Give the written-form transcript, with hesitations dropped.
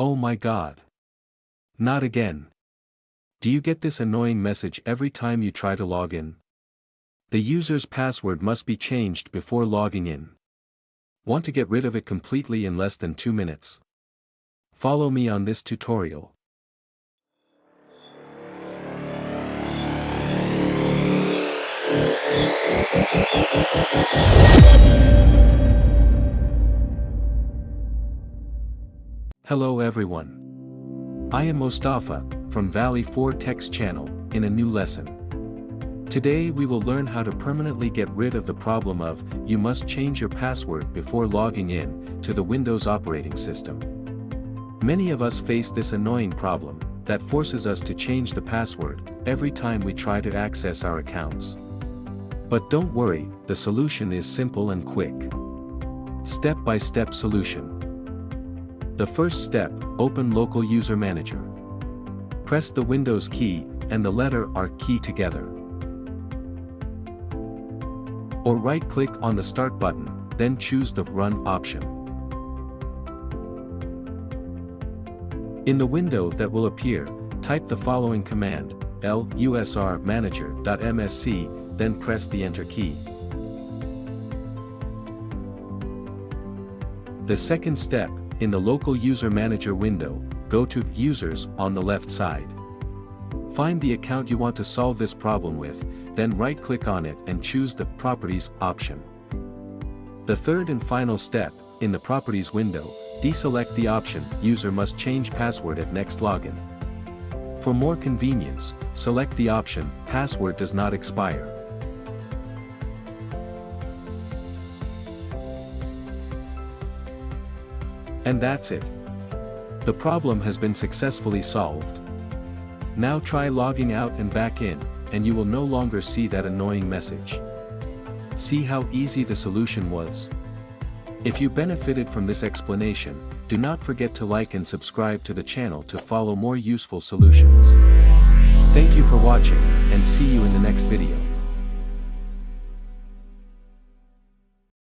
Oh my God. Not again. Do you get this annoying message every time you try to log in? The user's password must be changed before logging in. Want to get rid of it completely in less than 2 minutes? Follow me on this tutorial. Hello everyone. I am Mustafa, from Valley 4 Tech's channel, in a new lesson. Today we will learn how to permanently get rid of the problem of, you must change your password before logging in, to the Windows operating system. Many of us face this annoying problem, that forces us to change the password, every time we try to access our accounts. But don't worry, the solution is simple and quick. Step-by-step solution. The first step, open Local User Manager. Press the Windows key, and the letter R key together. Or right-click on the Start button, then choose the Run option. In the window that will appear, type the following command, lusrmanager.msc, then press the Enter key. The second step, in the Local User Manager window, go to Users on the left side. Find the account you want to solve this problem with, then right-click on it and choose the Properties option. The third and final step, in the Properties window, deselect the option User must change password at next login. For more convenience, select the option Password does not expire. And that's it. The problem has been successfully solved. Now try logging out and back in, and you will no longer see that annoying message. See how easy the solution was? If you benefited from this explanation, do not forget to like and subscribe to the channel to follow more useful solutions. Thank you for watching, and see you in the next video.